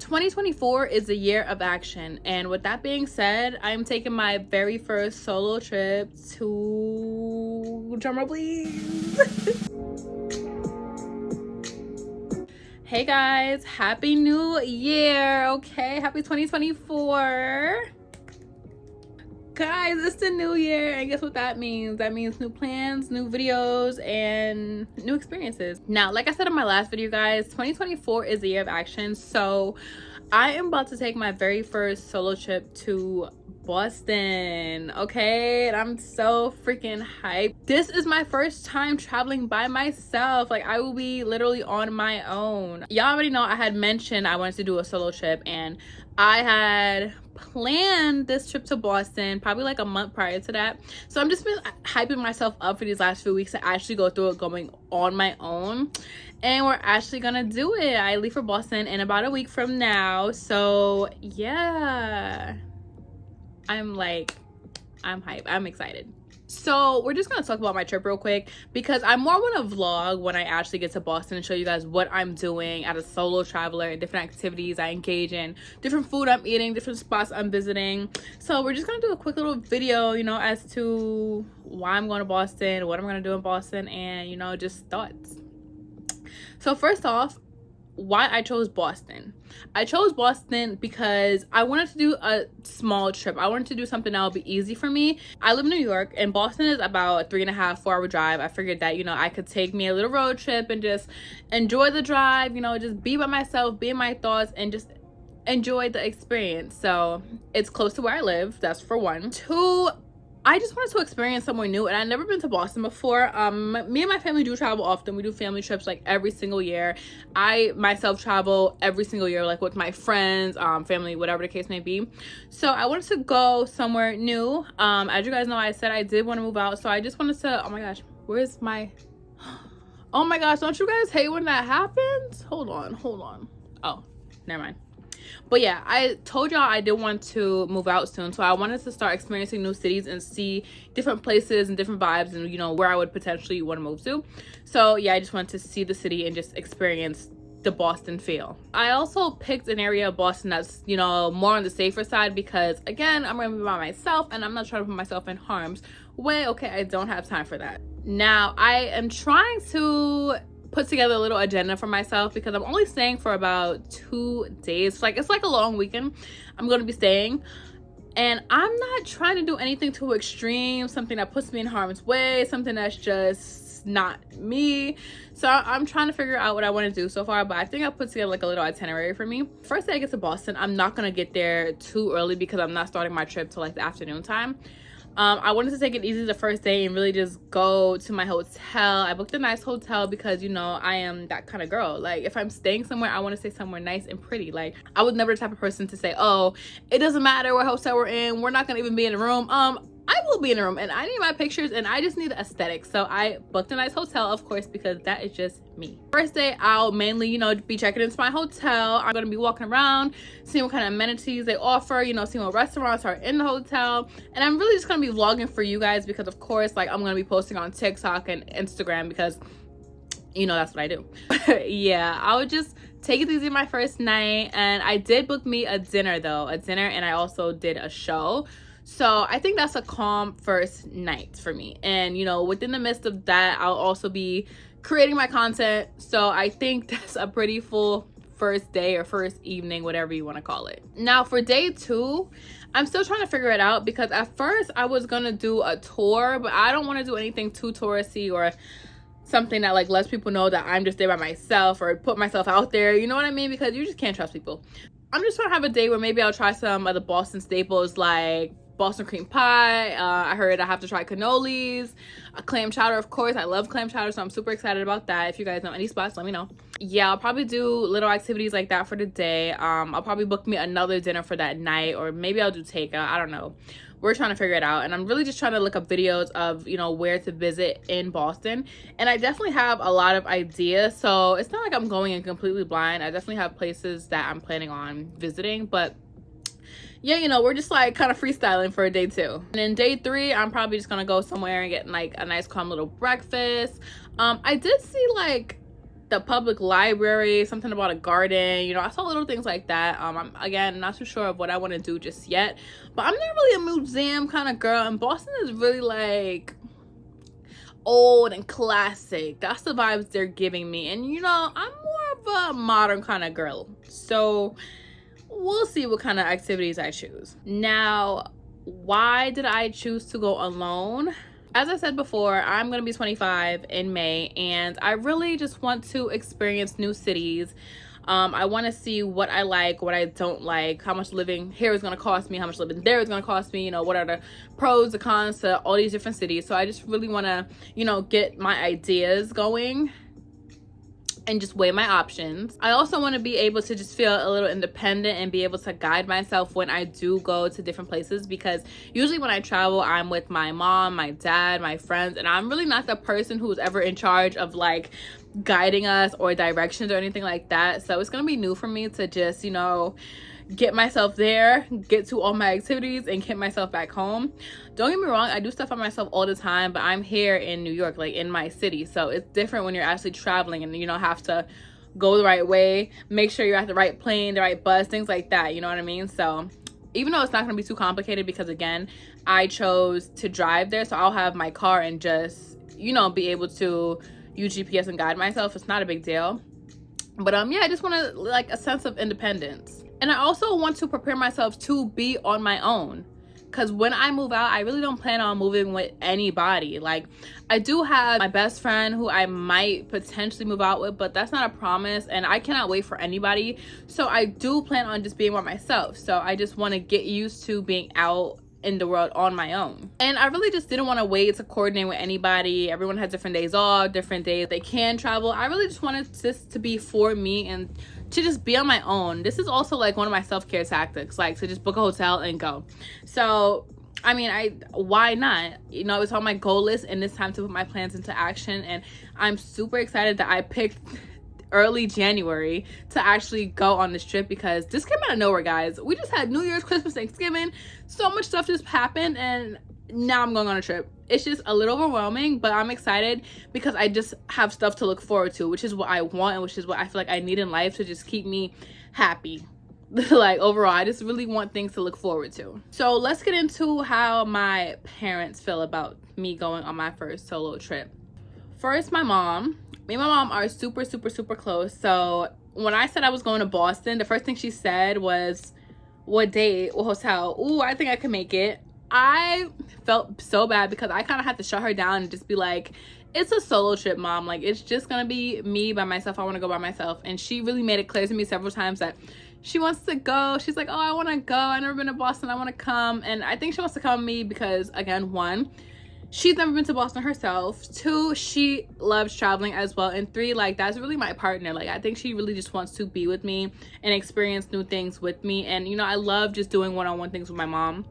2024 is a year of action, and with that being said, I'm taking my very first solo trip to, drumroll please. Hey guys, happy new year. Okay, happy 2024. Guys, it's the new year, and guess what that means? That means new plans, new videos, and new experiences. Now, like I said in my last video, guys, 2024 is the year of action. So I am about to take my very first solo trip to Boston. Okay, and I'm so freaking hyped. This is my first time traveling by myself. Like, I will be literally on my own. Y'all already know I had mentioned I wanted to do a solo trip, and I had planned this trip to Boston probably like a month prior to that. So I'm just been hyping myself up for these last few weeks to actually go through it going on my own, and we're actually gonna do it. I leave for Boston in about a week from now, so yeah, I'm hyped. I'm excited. So we're just gonna talk about my trip real quick, because I more want to vlog when I actually get to Boston and show you guys what I'm doing as a solo traveler and different activities I engage in, different food I'm eating, different spots I'm visiting. So we're just gonna do a quick little video, you know, as to why I'm going to Boston, what I'm gonna do in Boston, and you know, just thoughts. So first off, why I chose Boston. I chose Boston because I wanted to do a small trip. I wanted to do something that would be easy for me. I live in New York, and Boston is about a 3.5-4 hour drive. I figured that, you know, I could take me a little road trip and just enjoy the drive, you know, just be by myself, be in my thoughts, and just enjoy the experience. So it's close to where I live. That's for one. Two, I just wanted to experience somewhere new, and I've never been to Boston before. Me and my family do travel often. We do family trips like every single year. I myself travel every single year, like with my friends, family, whatever the case may be. So I wanted to go somewhere new. As you guys know, I said I did want to move out, so I just wanted to, oh my gosh, where's my, oh my gosh, don't you guys hate when that happens? Hold on. Oh, never mind. But yeah, I told y'all I did want to move out soon, so I wanted to start experiencing new cities and see different places and different vibes, and you know, where I would potentially want to move to. So yeah, I just wanted to see the city and just experience the Boston feel. I also picked an area of Boston that's, you know, more on the safer side, because again, I'm gonna be by myself and I'm not trying to put myself in harm's way. Okay, I don't have time for that. Now I am trying to put together a little agenda for myself, because I'm only staying for about 2 days. Like, it's like a long weekend I'm going to be staying, and I'm not trying to do anything too extreme, something that puts me in harm's way, something that's just not me. So I'm trying to figure out what I want to do so far, but I think I put together like a little itinerary for me. First day I get to Boston, I'm not going to get there too early, because I'm not starting my trip till like the afternoon time. I wanted to take it easy the first day and really just go to my hotel. I booked a nice hotel because, you know, I am that kind of girl. Like, if I'm staying somewhere, I want to stay somewhere nice and pretty. Like, I was never the type of person to say, oh, it doesn't matter what hotel we're in, we're not gonna even be in the room. I will be in the room, and I need my pictures, and I just need the aesthetic. So I booked a nice hotel, of course, because that is just me. First day, I'll mainly, you know, be checking into my hotel. I'm gonna be walking around, seeing what kind of amenities they offer, you know, seeing what restaurants are in the hotel. And I'm really just gonna be vlogging for you guys, because of course, like, I'm gonna be posting on TikTok and Instagram, because, you know, that's what I do. Yeah, I would just take it easy my first night. And I did book me a dinner, and I also did a show. So I think that's a calm first night for me. And, you know, within the midst of that, I'll also be creating my content. So I think that's a pretty full first day or first evening, whatever you want to call it. Now for day 2, I'm still trying to figure it out, because at first I was going to do a tour, but I don't want to do anything too touristy or something that like lets people know that I'm just there by myself, or put myself out there. You know what I mean? Because you just can't trust people. I'm just trying to have a day where maybe I'll try some of the Boston staples, like Boston cream pie. I heard I have to try cannolis, a clam chowder, of course. I love clam chowder, so I'm super excited about that. If you guys know any spots, let me know. Yeah, I'll probably do little activities like that for the day. I'll probably book me another dinner for that night, or maybe I'll do takeout. I don't know. We're trying to figure it out, and I'm really just trying to look up videos of, you know, where to visit in Boston. And I definitely have a lot of ideas, so it's not like I'm going in completely blind. I definitely have places that I'm planning on visiting, but yeah, you know, we're just like kind of freestyling for day 2. And then day 3, I'm probably just gonna go somewhere and get like a nice calm little breakfast. I did see like the public library, something about a garden. You know, I saw little things like that. I'm again not too sure of what I want to do just yet, but I'm not really a museum kind of girl, and Boston is really like old and classic. That's the vibes they're giving me, and you know, I'm more of a modern kind of girl, so we'll see what kind of activities I choose. Now, why did I choose to go alone? As I said before, I'm going to be 25 in May, and I really just want to experience new cities. I want to see what I like, what I don't like, how much living here is going to cost me, how much living there is going to cost me, you know, what are the pros, the cons to all these different cities. So I just really want to, you know, get my ideas going and just weigh my options. I also want to be able to just feel a little independent and be able to guide myself when I do go to different places, because usually when I travel, I'm with my mom, my dad, my friends, and I'm really not the person who's ever in charge of like guiding us or directions or anything like that. So it's gonna be new for me to just, you know, get myself there, get to all my activities, and get myself back home. Don't get me wrong, I do stuff on myself all the time, but I'm here in New York, like in my city, so it's different when you're actually traveling and you know, have to go the right way, make sure you're at the right plane, the right bus, things like that, you know what I mean? So even though it's not going to be too complicated, because again, I chose to drive there, so I'll have my car and just, you know, be able to use GPS and guide myself. It's not a big deal. But yeah, I just want to like a sense of independence. And I also want to prepare myself to be on my own, because when I move out, I really don't plan on moving with anybody. Like, I do have my best friend who I might potentially move out with, but that's not a promise, and I cannot wait for anybody. So I do plan on just being by myself. So I just want to get used to being out in the world on my own. And I really just didn't want to wait to coordinate with anybody. Everyone has different days off, different days they can travel. I really just wanted this to be for me and to just be on my own. This is also like one of my self-care tactics, like to just book a hotel and go. So I mean, why not? You know, it's on my goal list, and it's time to put my plans into action. And I'm super excited that I picked early January to actually go on this trip, because this came out of nowhere, guys. We just had New Year's, Christmas, Thanksgiving, so much stuff just happened, and now I'm going on a trip. It's just a little overwhelming, but I'm excited because I just have stuff to look forward to, which is what I want and which is what I feel like I need in life to just keep me happy. Like, overall, I just really want things to look forward to. So let's get into how my parents feel about me going on my first solo trip. First, my mom. Me and my mom are super close. So when I said I was going to Boston, the first thing she said was, what date, what hotel? Ooh, I think I can make it. I felt so bad because I kind of had to shut her down and just be like, it's a solo trip, mom. Like, it's just gonna be me by myself. I want to go by myself. And she really made it clear to me several times that she wants to go. She's like, oh, I want to go. I've never been to Boston. I want to come. And I think she wants to come with me because, again, one, she's never been to Boston herself. Two, she loves traveling as well. And three, like, that's really my partner. Like, I think she really just wants to be with me and experience new things with me. And, you know, I love just doing one-on-one things with my mom.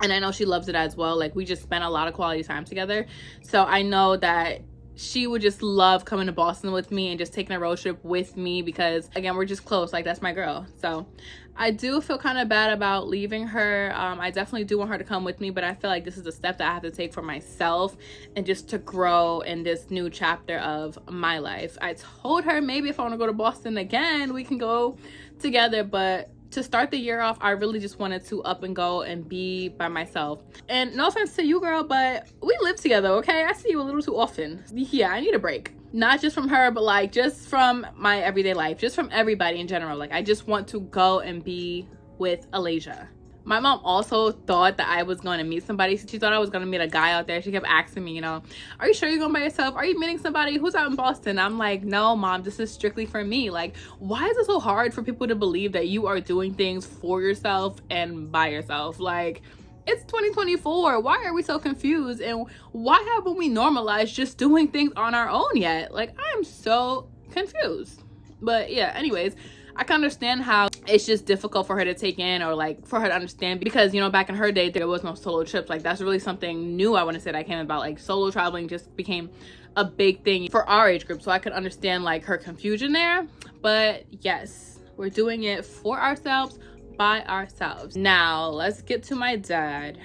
And I know she loves it as well. Like, we just spent a lot of quality time together. So I know that she would just love coming to Boston with me and just taking a road trip with me because, again, we're just close. Like, that's my girl. So I do feel kind of bad about leaving her. I definitely do want her to come with me, but I feel like this is a step that I have to take for myself and just to grow in this new chapter of my life. I told her maybe if I want to go to Boston again, we can go together, but to start the year off, I really just wanted to up and go and be by myself. And no offense to you, girl, but we live together, okay? I see you a little too often. Yeah, I need a break. Not just from her, but like just from my everyday life, just from everybody in general. Like, I just want to go and be with Alasia. My mom also thought that I was going to meet somebody. She thought I was going to meet a guy out there. She kept asking me, you know, are you sure you're going by yourself? Are you meeting somebody who's out in Boston? I'm like, no, mom, this is strictly for me. Like, why is it so hard for people to believe that you are doing things for yourself and by yourself? Like, it's 2024. Why are we so confused? And why haven't we normalized just doing things on our own yet? Like, I'm so confused. But yeah, anyways, I can understand how it's just difficult for her to take in, or like for her to understand, because, you know, back in her day, there was no solo trips. Like, that's really something new I want to say that I came about. Like, solo traveling just became a big thing for our age group. So I could understand like her confusion there. But yes, we're doing it for ourselves, by ourselves. Now let's get to my dad.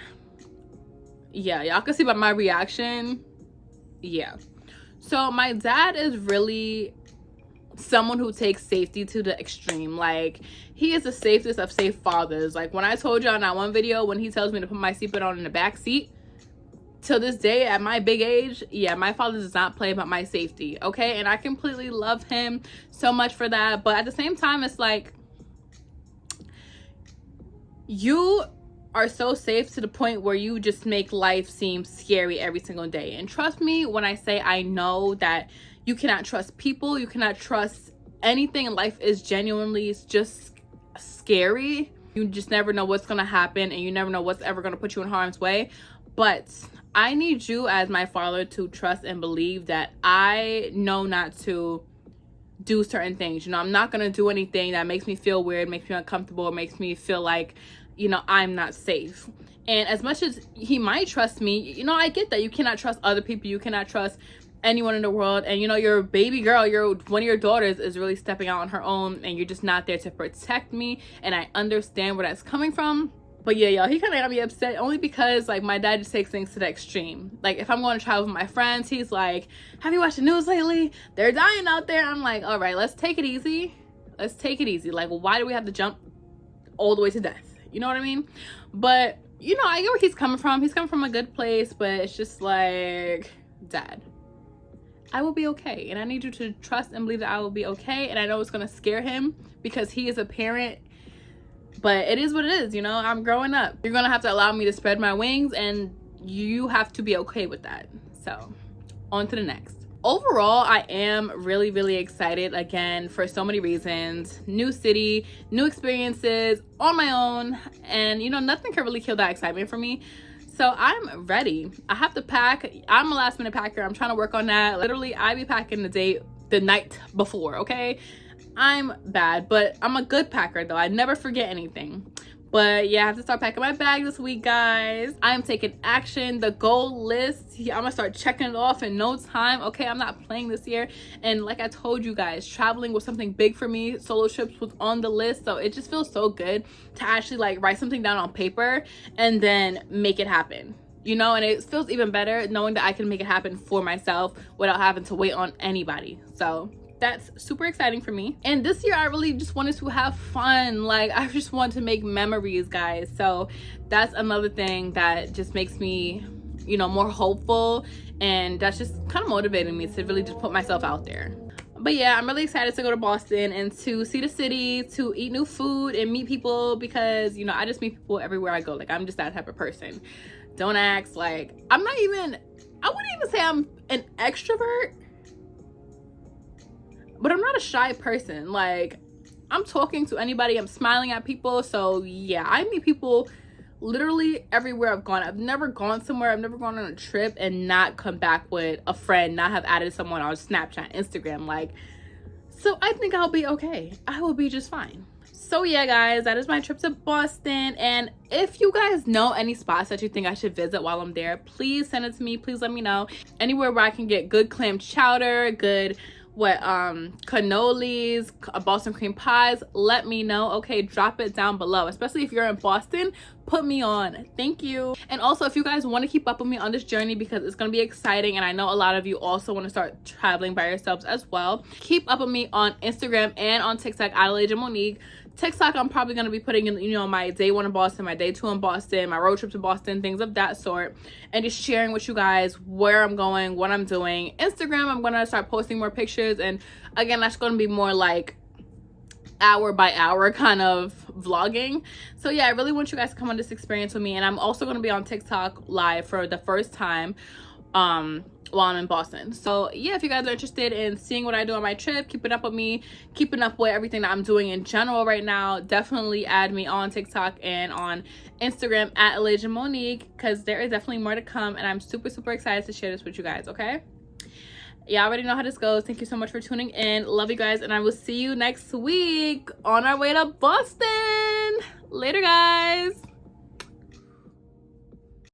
Yeah, y'all can see by my reaction. Yeah. So my dad is really someone who takes safety to the extreme. Like, he is the safest of safe fathers. Like, when I told y'all in that one video when he tells me to put my seatbelt on in the back seat, till this day at my big age, yeah, my father does not play about my safety, okay? And I completely love him so much for that. But at the same time, it's like, you are so safe to the point where you just make life seem scary every single day. And trust me when I say I know that you cannot trust people, you cannot trust anything in life. Is genuinely just scary. You just never know what's gonna happen, and you never know what's ever gonna put you in harm's way. But I need you as my father to trust and believe that I know not to do certain things. You know, I'm not gonna do anything that makes me feel weird, makes me uncomfortable, or makes me feel like, you know, I'm not safe. And as much as he might trust me, you know, I get that you cannot trust other people, you cannot trust anyone in the world. And you know, your baby girl, one of your daughters is really stepping out on her own, and you're just not there to protect me. And I understand where that's coming from. But yeah, y'all, he kind of got me upset only because, like, my dad just takes things to the extreme. Like, if I'm going to travel with my friends, he's like, have you watched the news lately? They're dying out there. I'm like, all right, let's take it easy. Let's take it easy. Like, why do we have to jump all the way to death? You know what I mean? But, you know, I get where he's coming from. He's coming from a good place, but it's just like, Dad, I will be okay. And I need you to trust and believe that I will be okay. And I know it's going to scare him because he is a parent. But it is what it is, you know? I'm growing up. You're gonna have to allow me to spread my wings, and you have to be okay with that. So, on to the next. Overall, I am really, really excited again for so many reasons. New city, new experiences on my own, and you know, nothing can really kill that excitement for me. So I'm ready. I have to pack. I'm a last minute packer. I'm trying to work on that. Literally, I be packing the night before, okay? I'm bad, but I'm a good packer though. I never forget anything. But yeah, I have to start packing my bag this week, guys. I am taking action. The goal list, I'm gonna start checking it off in no time. Okay, I'm not playing this year. And like I told you guys, traveling was something big for me. Solo trips was on the list. So it just feels so good to actually like write something down on paper and then make it happen. You know, and it feels even better knowing that I can make it happen for myself without having to wait on anybody. So that's super exciting for me. And this year I really just wanted to have fun. Like, I just want to make memories, guys. So that's another thing that just makes me, you know, more hopeful, and that's just kind of motivating me to really just put myself out there. But yeah, I'm really excited to go to Boston and to see the city, to eat new food and meet people, because you know, I just meet people everywhere I go. Like, I'm just that type of person. Don't ask, like, I wouldn't even say I'm an extrovert, but I'm not a shy person. Like, I'm talking to anybody, I'm smiling at people. So yeah, I meet people literally everywhere I've gone. I've never gone somewhere, I've never gone on a trip and not come back with a friend, not have added someone on Snapchat, Instagram. Like, so I think I'll be okay. I will be just fine. So yeah, guys, that is my trip to Boston. And if you guys know any spots that you think I should visit while I'm there, please send it to me. Please let me know. Anywhere where I can get good clam chowder, good cannolis, Boston cream pies, let me know. Okay, drop it down below, especially if you're in Boston. Put me on. Thank you. And also, if you guys want to keep up with me on this journey, because it's going to be exciting, and I know a lot of you also want to start traveling by yourselves as well, keep up with me on Instagram and on TikTok at babyyyy. TikTok, I'm probably going to be putting in, you know, my day 1 in Boston, my day 2 in Boston, my road trip to Boston, things of that sort, and just sharing with you guys where I'm going, what I'm doing. Instagram, I'm going to start posting more pictures, and again, that's going to be more like hour by hour kind of vlogging. So yeah, I really want you guys to come on this experience with me. And I'm also going to be on TikTok live for the first time while I'm in Boston. So yeah, if you guys are interested in seeing what I do on my trip, keeping up with me, keeping up with everything that I'm doing in general right now, definitely add me on TikTok and on Instagram at babyyyy, because there is definitely more to come, and I'm super excited to share this with you guys. Okay, yeah, I already know how this goes. Thank you so much for tuning in. Love you guys, and I will see you next week on our way to Boston. Later, guys.